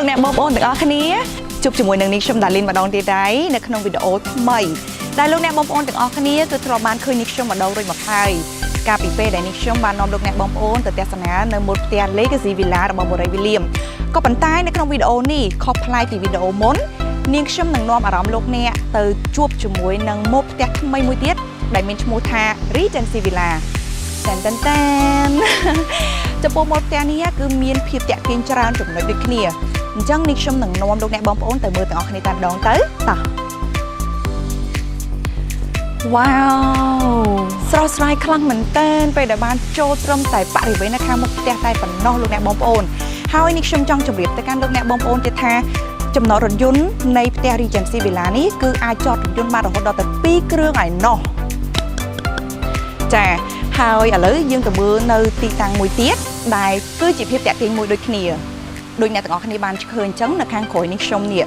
អ្នកបងប្អូនទាំងអស់គ្នាជួបជាមួយនឹងនេះខ្ញុំដាលីនម្ដងទៀតដែរនៅក្នុងវីដេអូថ្មីដែលលោកអ្នកបងប្អូនទាំងអស់គ្នាគឺធ្លាប់បានឃើញនេះខ្ញុំម្ដងរួចមកហើយកាលពីពេលដែលនេះខ្ញុំបាននាំលោកអ្នកបងប្អូនទៅទស្សនានៅមុខផ្ទះ Legacy Villa របស់បូរីវីលៀមក៏ប៉ុន្តែនៅក្នុងវីដេអូនេះខុសប្លែកពីវីដេអូមុននាងខ្ញុំនឹងនាំអារម្មណ៍លោកអ្នកទៅជួបជាមួយនឹងមុខផ្ទះថ្មីមួយទៀតដែលមានឈ្មោះថា Regency Villa តែនចំពោះមុខផ្ទះនេះគឺមានភាពតាក់ទាញច្រើនចំណុចដូចគ្នាអញ្ចឹងនេះខ្ញុំនឹងនាំលោកអ្នកបងប្អូនទៅមើលទាំងអស់គ្នាតែម្ដងទៅតោះវ៉ាវស្រស់ស្រាយខ្លាំងមែនតើពេលដែលបានចូលត្រឹមតែបរិវេណនៅខាងមុខផ្ទះតែប៉ុណ្ណោះលោកអ្នកបងប្អូនហើយនេះខ្ញុំចង់ជម្រាបទៅកាន់លោកអ្នកបងប្អូនទៀតថាចំណតរថយន្តនៃផ្ទះ Regency Villa នេះគឺអាចចតរថយន្តបានរហូតដល់ទៅ2គ្រឿងឯណោះចាហើយឥឡូវយើងទៅមើលនៅទីតាំងមួយទៀតដែលគឺជាភាពតាក់ទាញមួយដូចគ្នាដូចអ្នកទាំងអស់គ្នាបានឃើញអញ្ចឹងនៅខាងក្រោយនេះខ្ញុំនេះ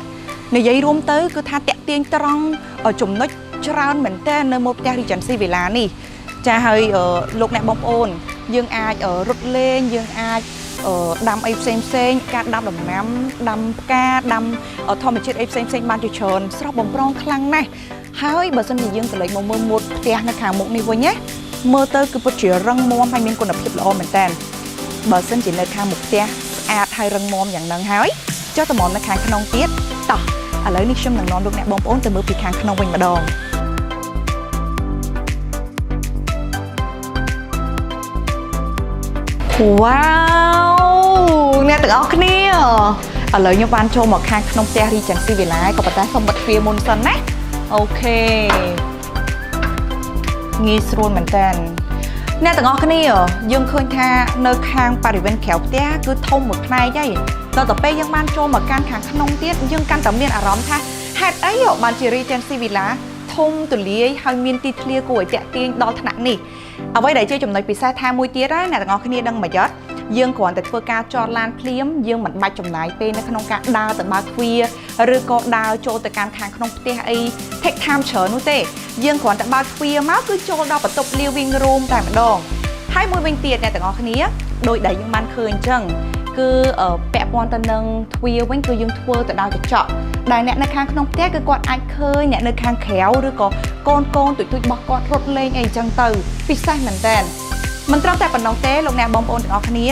និយាយរួមទៅគឺថាតាក់ទាញត្រង់ចំណុចច្រើនមែនតើនៅមុខផ្ទះ Regency Villa នេះចាហើយលោកអ្នកបងប្អូនយើងអាចរត់លេងយើងអាចដាំអីផ្សេងការដាំដំណាំដាំផ្កាដាំធម្មជាតិអីផ្សេងបានជាច្រើនស្រស់បំព្រងខ្លាំងណាស់ហើយបើសិនជាយើងទៅលេចមកមើលមុខផ្ទះនៅខាងមុខនេះវិញណាមើលទៅគឺពិតជារឹងមាំហើយមានគុណភាពល្អមែនតើបើសិនជានៅខាងមុខផ្ទះស្អាតហើយរឹងមាំយ៉ាងហ្នឹងហើយចុះទៅមកនៅខាងក្នុងទៀតតោះឥឡូវនេះខ្ញុំនឹងនាំលោកអ្នកបងប្អូនទៅមើលពីខាងក្នុងវិញម្ដងវ៉ាវអ្នកទាំងអស់គ្នាឥឡូវខ្ញុំបានចូលមកខាងក្នុងផ្ទះ Regency Villa ក៏ប៉ុន្តែសូមបិទទ្វារមុនសិនណាអូខេងាយស្រួលមែនតើអ្នកទាំងអស់គ្នាយើងឃើញថានៅខាងបរិវេណក្រៅផ្ទះគឺធំមួយផ្នែកហើយដល់ទៅពេលយើងបានចូលមកកាន់ខាងក្នុងទៀតយើងកាន់តែមានអារម្មណ៍ថាហេតុអីបានជា Regency Villa ធំទូលាយហើយមានទីធ្លាគួរឲ្យតាក់ទាញដល់ថ្នាក់នេះអ្វីដែលជាចំណុចពិសេសថាមួយទៀតហើយអ្នកទាំងអស់គ្នាដឹងមិនយត់យើងគ្រាន់តែធ្វើការចតឡានភ្លាមយើងមិនបាច់ចំណាយពេលនៅក្នុងការដើរទៅបើកទ្វារឬក៏ដើរចូលទៅកាន់ខាងក្នុងផ្ទះអី take time ច្រើននោះទេយើងគ្រាន់តែបើកទ្វារមកគឺចូលដល់បន្ទប់ living room តែម្ដងហើយមួយវិញទៀតអ្នកទាំងអស់គ្នាដោយដែលយើងបានឃើញអញ្ចឹងគឺពាក់ព័ន្ធទៅនឹងទ្វារវិញគឺយើងធ្វើទៅដោយកញ្ចក់ដែលអ្នកនៅខាងក្នុងផ្ទះគឺគាត់អាចឃើញអ្នកនៅខាងក្រៅឬក៏កូនទូចរបស់គាត់រត់លេងអីអញ្ចឹងទៅពិសេសមែនតើមិនត្រឹមតែប៉ុណ្ណោះទេលោកអ្នកបងប្អូនទាំងអស់គ្នា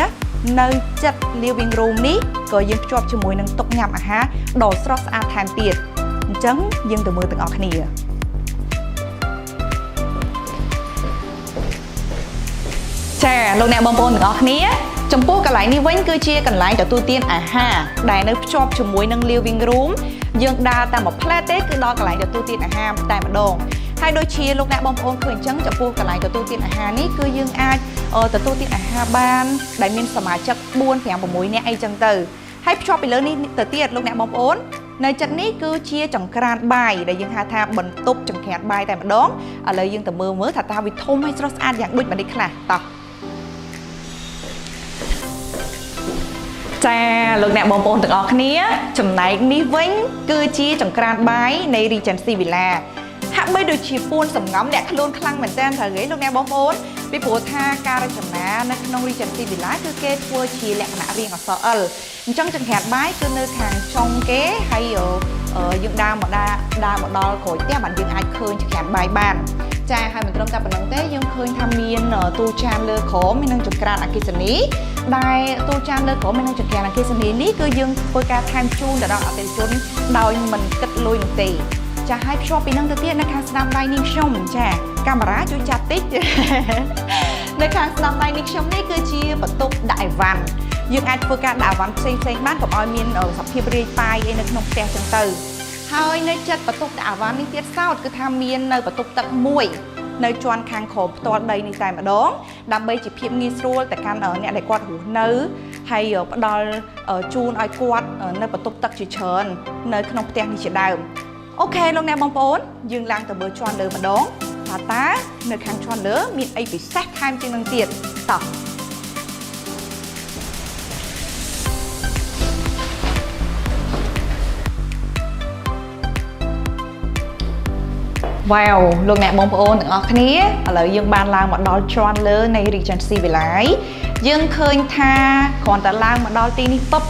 នៅចិត្ត living room នេះក៏យើងភ្ជាប់ជាមួយនឹងតុញ៉ាំអាហារដ៏ស្រស់ស្អាតថែមទៀតអញ្ចឹងយើងទៅមើលទាំងអស់គ្នាចាលោកអ្នកបងប្អូនទាំងអស់គ្នាចំពោះកន្លែងនេះវិញគឺជាកន្លែងទទួលទានអាហារដែលនៅភ្ជាប់ជាមួយនឹង living room យើងដើរតាមមួយផ្លែតទេគឺដល់កន្លែងទទួលទានអាហារតែម្ដងហើយដូចជាលោកអ្នកបងប្អូនឃើញអញ្ចឹងចំពោះកន្លែងទទួលទានអាហារនេះគឺយើងអាចទទួលទានអាហារបានដែលមានសមាជិក4 5 6នាក់អីចឹងទៅហើយភ្ជាប់ពីលើនេះទៅទៀតលោកអ្នកបងប្អូននៅចិត្តនេះគឺជាចង្ក្រានបាយដែលយើងហៅថាបន្ទប់ចង្ក្រានបាយតែម្ដងឥឡូវយើងទៅមើលថាតើវាធំហើយស្រស់ស្អាតយ៉ាងដូចម្ដេចខ្លះតោះចាលោកអ្នកបងប្អូនទាំងអស់គ្នាចំណែកនេះវិញគឺជាចង្ក្រានបាយនៃ Regency Villa ហាក់បីដូចជាពួនសម្ងំអ្នកខ្លួនខ្លាំងមែនតើត្រូវទេលោកអ្នកបងប្អូនពីព្រោះថាការរចនានៅក្នុង Regency Villa គឺគេធ្វើជាលក្ខណៈរាងអក្សរ L អញ្ចឹងចង្ក្រានបាយគឺនៅខាងចុងគេហើយយើងដើរមកដល់ក្រោយផ្ទះបានយើងអាចឃើញចង្ក្រានបាយបានចាហើយមិនត្រឹមតែប៉ុណ្្នឹងទេយើងឃើញថាមានទូចានលើក្រោមមាននឹងចង្ក្រានអគ្គិសនីដែលទូចានលើក្រោមមាននឹងចង្ក្រានអគ្គិសនីនេះគឺយើងធ្វើការថែមជូនទៅដល់អតិថិជនដោយមិនគិតលុយនោះទេចាហើយភ្ជាប់ពីនឹងទៅទៀតនៅខាងស្ដាំដៃនេះខ្ញុំចាកាមេរ៉ាជួយចាប់តិចនៅខាងស្ដាំដៃនេះខ្ញុំនេះគឺជាបន្ទប់ដាក់អីវ៉ាន់យើងអាចធ្វើការដាក់អីវ៉ាន់ផ្សេងបានកុំឲ្យមានសភាពរាយប៉ាយអីនៅក្នុងផ្ទះចឹងទៅហើយនៅចិត្តបន្ទប់ដាក់អីវ៉ាន់នេះទៀតសោតគឺថាមាននៅបន្ទប់ទឹកមួយនៅជាន់ខាងក្រោមផ្ទាល់ដីនេះតែម្ដងដើម្បីជាភាពងាយស្រួលទៅកាន់អ្នកដែលគាត់រស់នៅហើយផ្ដល់ជូនឲ្យគាត់នៅបន្ទប់ទឹកជាច្រើននៅក្នុងផ្ទះនេះជាដើមអូខេលោកអ្នកបងប្អូនយើងឡើងទៅមើលជាន់លើម្ដងតើនៅខាងជាន់លើមានអីពិសេសថែមជាងនឹងទៀតតោះវ៉ាវលោកអ្នកបងប្អូនទាំងអស់គ្នាឥឡូវយើងបានឡើងមកដល់ជាន់លើនៃ Regency Villa យើងឃើញថាគ្រាន់តែឡើងមកដល់ទីនេះពឹប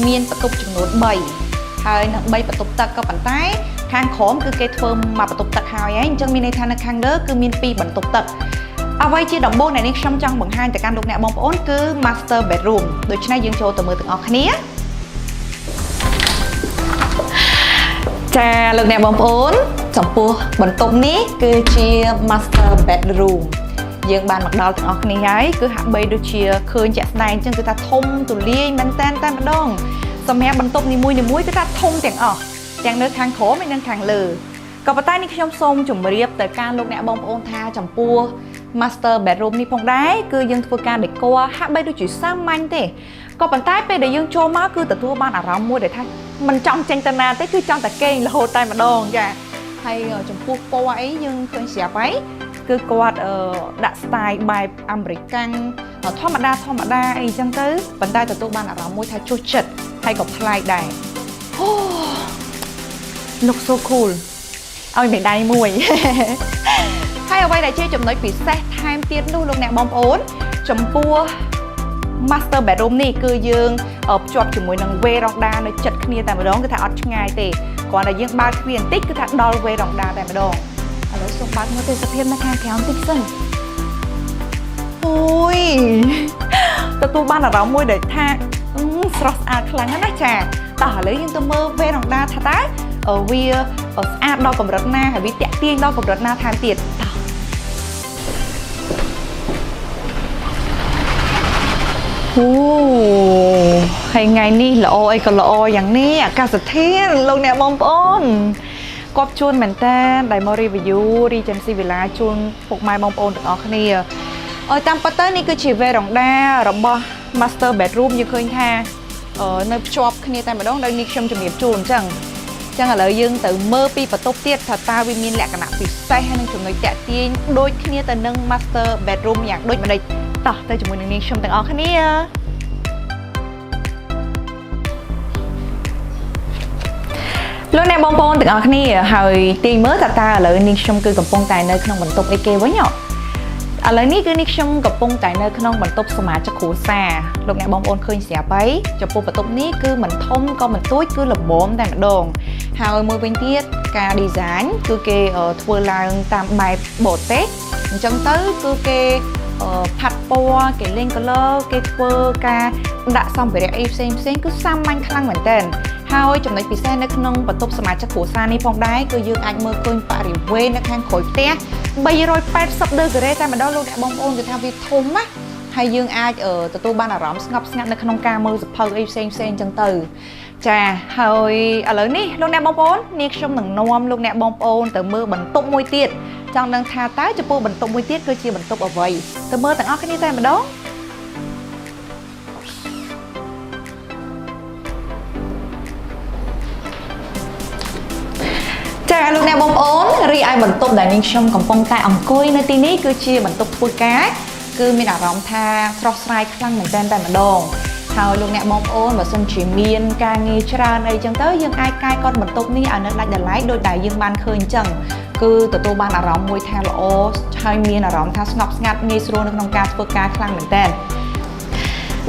មានបន្ទប់ចំនួន3ហើយនឹង3បន្ទប់ទឹកក៏ប៉ុន្តែខាងក្រោមគឺគេធ្វើមកបន្ទប់ទឹកហើយអញ្ចឹងមានន័យថានៅខាងលើគឺមាន2បន្ទប់ទឹកអ្វីជាដំបូងដែលនេះខ្ញុំចង់បង្ហាញទៅកាន់លោកអ្នកបងប្អូនគឺ Master Bedroom ដូច្នេះយើងចូលទៅមើលទាំងអស់គ្នាចាលោកអ្នកបងប្អូនចំពោះបន្ទប់នេះគឺជា Master Bedroom យើងបានមកដល់ទាំងអស់គ្នាហើយគឺហាក់បីដូចជាឃើញជាក់ស្ដែងអញ្ចឹងគឺថាធំទូលាយមែនតែម្ដងសម្រាប់បន្ទប់នីមួយៗគឺថាធំទាំងអស់ទាំងនៅខាងក្រោមហើយនិងខាងលើក៏ប៉ុន្តែនេះខ្ញុំសូមជម្រាបទៅកាន់លោកអ្នកបងប្អូនថាចំពោះ Master Bedroom នេះផងដែរគឺយើងធ្វើការ decor ហាក់បីដូចជាសាមញ្ញទេក៏ប៉ុន្តែពេលដែលយើងចូលមកគឺទទួលបានអារម្មណ៍មួយដែលថាមិនចង់ចេញទៅណាទេគឺចង់តែគេងរហូតតែម្ដងចាហើយចំពោះពណ៌អីយើងឃើញស្រាប់ហើយគឺគាត់ដាក់ style បែបអាមេរិកាំងធម្មតាអីចឹងទៅប៉ុន្តែទទួលបានអារម្មណ៍មួយថាជក់ចិត្តហើយក៏ប្លែកដែរអូ look so cool ឲ្យមេដៃមួយហើយអ្វីដែលជាចំណុចពិសេសថែមទៀតនោះលោកអ្នកបងប្អូនចំពោះ Master Bedroom នេះគឺយើងភ្ជាប់ជាមួយនឹង veranda នៅជិតគ្នាតែម្ដងគឺថាអត់ឆ្ងាយទេគ្រាន់តែយើងបើកទ្វារបន្តិចគឺថាដល់ veranda តែម្ដងឥឡូវសូមបើកមើលទេសភាពនៅខាងក្រៅបន្តិចសិនអូយទទួលបានអារម្មណ៍មួយដែលថាស្រស់ស្អាតខ្លាំងណាស់ចាតោះឥឡូវយើងទៅមើល veranda ថាតើវាស្អាតដល់កម្រិតណាហើយវាទាក់ទាញដល់កម្រិតណាថែមទៀតតោះអូហើយថ្ងៃនេះល្អអីក៏ល្អយ៉ាងនេះអាកាសធាតុលោកអ្នកបងប្អូនគាត់ជួនមែនតើដែលមក review Regency Villa ជូនពុកម៉ែបងប្អូនទាំងអស់គ្នាតាមពិតទៅនេះគឺជា veranda របស់ Master Bedroom យើងឃើញថានៅភ្ជាប់គ្នាតែម្ដងដោយនេះខ្ញុំជំរាបជូនអញ្ចឹងឥឡូវយើងទៅមើលពីបន្ទប់ទៀតថាតើវាមានលក្ខណៈពិសេសហើយនឹងចំណុចតាក់ទាញដូចគ្នាទៅនឹង Master Bedroom យ៉ាងដូចម្ដេចតោះទៅជាមួយនឹងនាងខ្ញុំទាំងអស់គ្នាលោកអ្នកបងប្អូនទាំងអស់គ្នាហើយទាញមើលតើឥឡូវនាងខ្ញុំគឺកំពុងតែនៅក្នុងបន្ទប់អីគេវិញឥឡូវនេះគឺនាងខ្ញុំកំពុងតែនៅក្នុងបន្ទប់សមាជិកគ្រួសារលោកអ្នកបងប្អូនឃើញស្រាប់ហើយចំពោះបន្ទប់នេះគឺមិនធំក៏មិនទូចគឺល្មមតែម្ដងហើយមួយវិញទៀតការ design គឺគេធ្វើឡើងតាមបែបបរទេសអញ្ចឹងទៅគឺគេផាត់ពណ៌គេលេង color គេធ្វើការដាក់សម្ភារៈអីផ្សេងគឺសាមញ្ញខ្លាំងមែនទែនហើយចំណុចពិសេសនៅក្នុងបន្ទប់សមាជិកគ្រួសារនេះផងដែរគឺយើងអាចមើលឃើញបរិវេណនៅខាងក្រោយផ្ទះ380ដឺក្រេតែម្ដងលោកអ្នកបងប្អូនគឺថាវាធំណាស់ហើយយើងអាចទទួលបានអារម្មណ៍ស្ងប់ស្ងាត់នៅក្នុងការមើលសភៅអីផ្សេងអញ្ចឹងទៅចាហើយឥឡូវនេះលោកអ្នកបងប្អូននាងខ្ញុំនឹងនាំលោកអ្នកបងប្អូនទៅមើលបន្ទប់មួយទៀតចង់ដឹងថាតើចំពោះបន្ទប់មួយទៀតគឺជាបន្ទប់អ្វីទៅមើលទាំងអស់គ្នាតែម្ដងចាលោកអ្នកបងប្អូនរីឯបន្ទប់ដែលនាងខ្ញុំកំពុងតែអង្គុយនៅទីនេះគឺជាបន្ទប់ធ្វើការគឺមានអារម្មណ៍ថាស្រស់ស្រាយខ្លាំងមែនទែនតែម្ដងហើយលោកអ្នកបងប្អូនបើសិនជាមានការងារច្រើនអីចឹងទៅយើងអាចកាយកត់បន្ទប់នេះឲ្យនៅដាច់ដライដោយដែលយើងបានឃើញអញ្ចឹងគឺទទួលបានអារម្មណ៍មួយថាល្អហើយមានអារម្មណ៍ថាស្ងប់ស្ងាត់ងាយស្រួលនៅក្នុងការធ្វើការខ្លាំងមែនទែន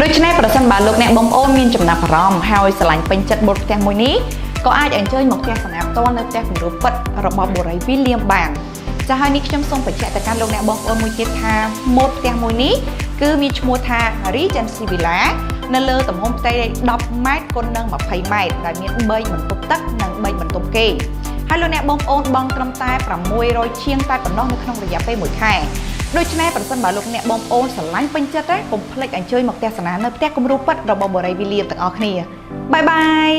ដូច្នេះប្រសិនបើលោកអ្នកបងប្អូនមានចំណាប់អារម្មណ៍ហើយស្រឡាញ់ពេញចិត្តបុតផ្ទះមួយនេះក៏អាចអញ្ជើញមកផ្ទះសម្រាប់ផ្ទាល់នៅផ្ទះគំរូពិតរបស់បូរីវីលៀមបានចាហើយនេះខ្ញុំសូមបញ្ជាក់ទៅកាន់លោកអ្នកបងប្អូនមួយទៀតថាម៉ូដផ្ទះមួយនេះគឺមានឈ្មោះថា Regency Villa នៅលើទំហំផ្ទៃ10ម៉ែត្រគុណនឹង20ម៉ែត្រដែលមាន3បន្ទប់ទឹកនិង3បន្ទប់គេហើយលោកអ្នកបងប្អូនបង់ត្រឹមតែ600ជាងតែប៉ុណ្ណោះនៅក្នុងរយៈពេល1ខែដូច្នេះប្រសិនបើលោកអ្នកបងប្អូនស្រឡាញ់ពេញចិត្តកុំភ្លេចអញ្ជើញមកទស្សនានៅផ្ទះគំរូពិតរបស់បូរីវីលៀមទាំងអស់គ្នាបាយបាយ